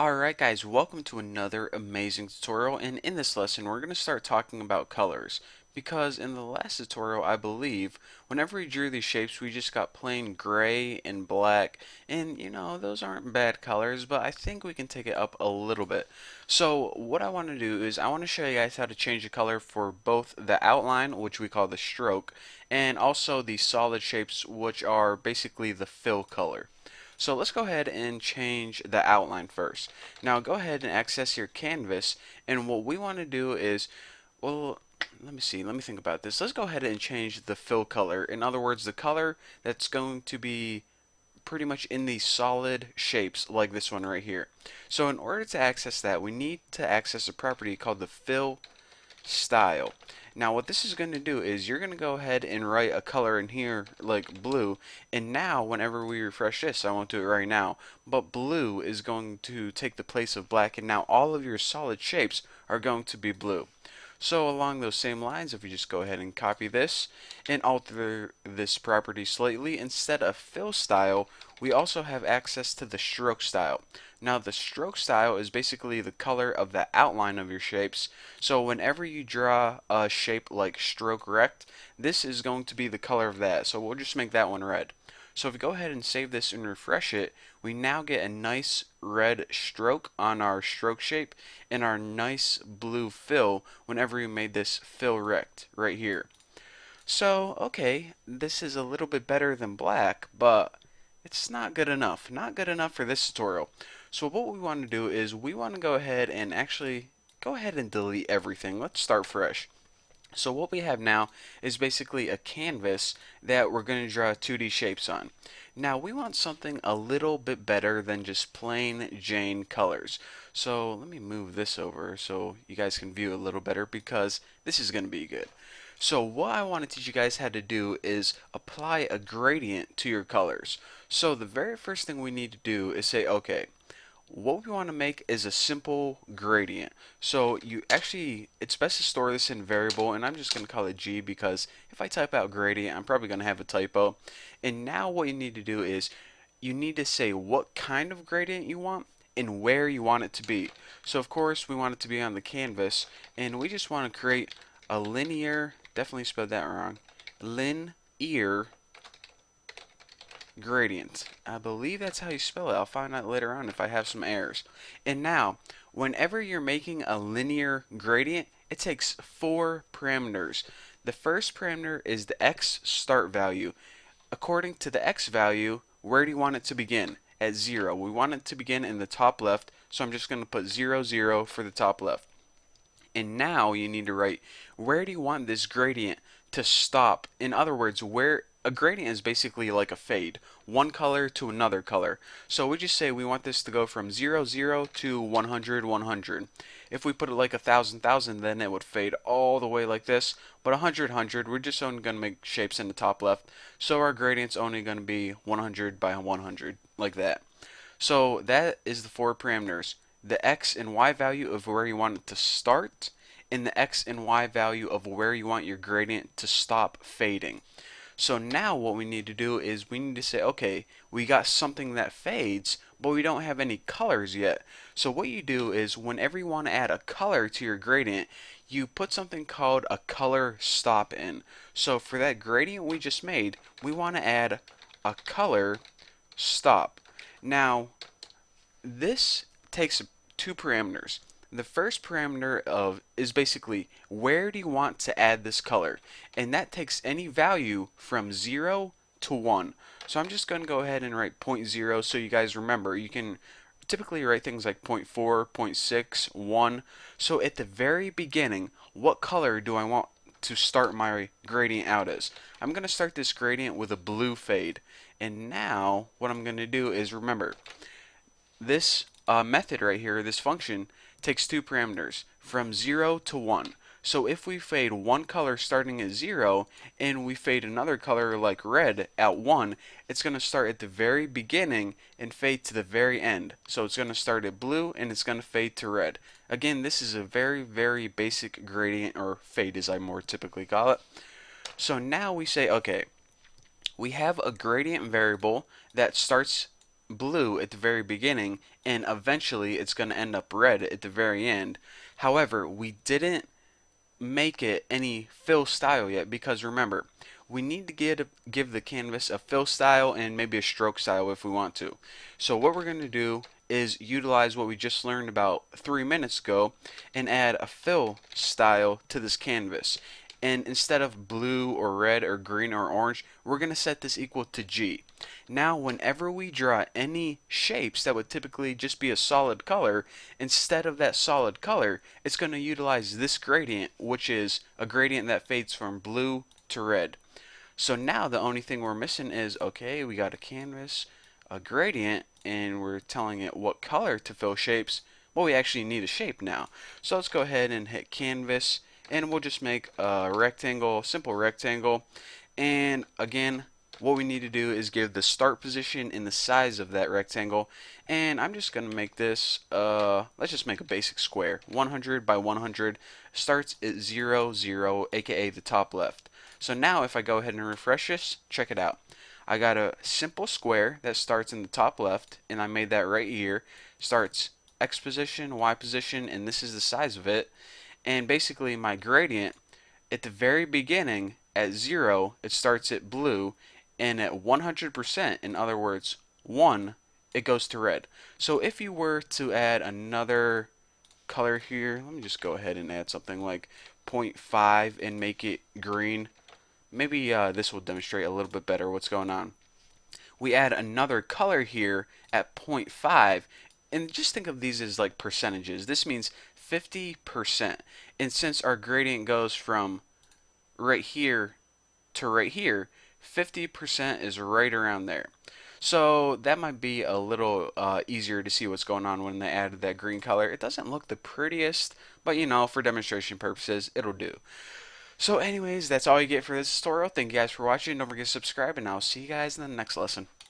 Alright guys, welcome to another amazing tutorial, and in this lesson we're going to start talking about colors because in the last tutorial I believe whenever we drew these shapes we just got plain gray and black, and those aren't bad colors, but I think we can take it up a little bit. So what I want to do is I want to show you guys how to change the color for both the outline, which we call the stroke, and also the solid shapes, which are basically the fill color. So let's go ahead and change the outline first. Now go ahead and access your canvas, and what we want to do is, well, let me see, let me think about this. Let's go ahead and change the fill color. In other words, the color that's going to be pretty much in these solid shapes like this one right here. So in order to access that, we need to access a property called the fill style. Now what this is going to do is you're going to go ahead and write a color in here like blue, and now whenever we refresh this, I won't do it right now, but blue is going to take the place of black, and now all of your solid shapes are going to be blue. So along those same lines, if we just go ahead and copy this and alter this property slightly, instead of fill style, we also have access to the stroke style. Now the stroke style is basically the color of the outline of your shapes. So whenever you draw a shape like stroke rect, this is going to be the color of that. So we'll just make that one red. So if we go ahead and save this and refresh it, we now get a nice red stroke on our stroke shape and our nice blue fill whenever we made this fill rect right here. So, okay, this is a little bit better than black, but it's not good enough. Not good enough for this tutorial. So what we want to do is we want to go ahead and actually go ahead and delete everything. Let's start fresh. So what we have now is basically a canvas that we're going to draw 2D shapes on. Now we want something a little bit better than just plain Jane colors. So let me move this over so you guys can view a little better because this is going to be good. So what I want to teach you guys how to do is apply a gradient to your colors. So the very first thing we need to do is say, okay, what we want to make is a simple gradient. So it's best to store this in variable, and I'm just going to call it G because if I type out gradient, I'm probably going to have a typo. And now what you need to do is you need to say what kind of gradient you want and where you want it to be. So of course we want it to be on the canvas, and we just want to create a linear, definitely spelled that wrong, linear gradient. I believe that's how you spell it. I'll find out later on if I have some errors. And now, whenever you're making a linear gradient, it takes 4 parameters. The first parameter is the x start value. According to the x value, where do you want it to begin? At 0. We want it to begin in the top left, so I'm just going to put 0, 0 for the top left. And now you need to write, where do you want this gradient to stop? In other words, where a gradient is basically like a fade, one color to another color. So we just say we want this to go from 0, 0 to 100, 100. If we put it like 1,000, 1,000, then it would fade all the way like this. But 100, 100, we're just only going to make shapes in the top left. So our gradient's only going to be 100 by 100, like that. So that is the 4 parameters: the x and y value of where you want it to start, and the x and y value of where you want your gradient to stop fading. So now what we need to do is we need to say, okay, we got something that fades, but we don't have any colors yet. So what you do is whenever you want to add a color to your gradient, you put something called a color stop in. So for that gradient we just made, we want to add a color stop. Now, this takes 2 parameters. The first parameter is basically where do you want to add this color, and that takes any value from 0 to 1. So I'm just going to go ahead and write 0.0 so you guys remember. You can typically write things like 0.4, 0.6, 1. So at the very beginning, what color do I want to start my gradient out as? I'm going to start this gradient with a blue fade. And now what I'm going to do is, remember, this method right here, this function, takes 2 parameters, from 0 to 1. So if we fade one color starting at 0 and we fade another color like red at 1, it's going to start at the very beginning and fade to the very end. So it's going to start at blue and it's going to fade to red. Again, this is a very, very basic gradient, or fade as I more typically call it. So now we say, okay, we have a gradient variable that starts blue at the very beginning, and eventually it's going to end up red at the very end. However, we didn't make it any fill style yet, because remember, we need to give the canvas a fill style and maybe a stroke style if we want to. So what we're going to do is utilize what we just learned about 3 minutes ago and add a fill style to this canvas. And instead of blue or red or green or orange, we're going to set this equal to G. Now, whenever we draw any shapes that would typically just be a solid color, instead of that solid color, it's going to utilize this gradient, which is a gradient that fades from blue to red. So now the only thing we're missing is, okay, we got a canvas, a gradient, and we're telling it what color to fill shapes. Well, we actually need a shape now. So let's go ahead and hit canvas, and we'll just make a rectangle, simple rectangle. And again, what we need to do is give the start position and the size of that rectangle. And I'm just going to make this, let's just make a basic square. 100 by 100 starts at 0, 0, aka the top left. So now if I go ahead and refresh this, check it out. I got a simple square that starts in the top left, and I made that right here. Starts X position, Y position, and this is the size of it. And basically my gradient at the very beginning at 0, it starts at blue, and at 100%, in other words 1, it goes to red. So if you were to add another color here, let me just go ahead and add something like 0.5 and make it green. Maybe this will demonstrate a little bit better what's going on. We add another color here at 0.5, and just think of these as like percentages. This means 50%. And since our gradient goes from right here to right here, 50% is right around there. So that might be a little easier to see what's going on when they added that green color. It doesn't look the prettiest, but you know, for demonstration purposes, it'll do. So anyways, that's all you get for this tutorial. Thank you guys for watching. Don't forget to subscribe, and I'll see you guys in the next lesson.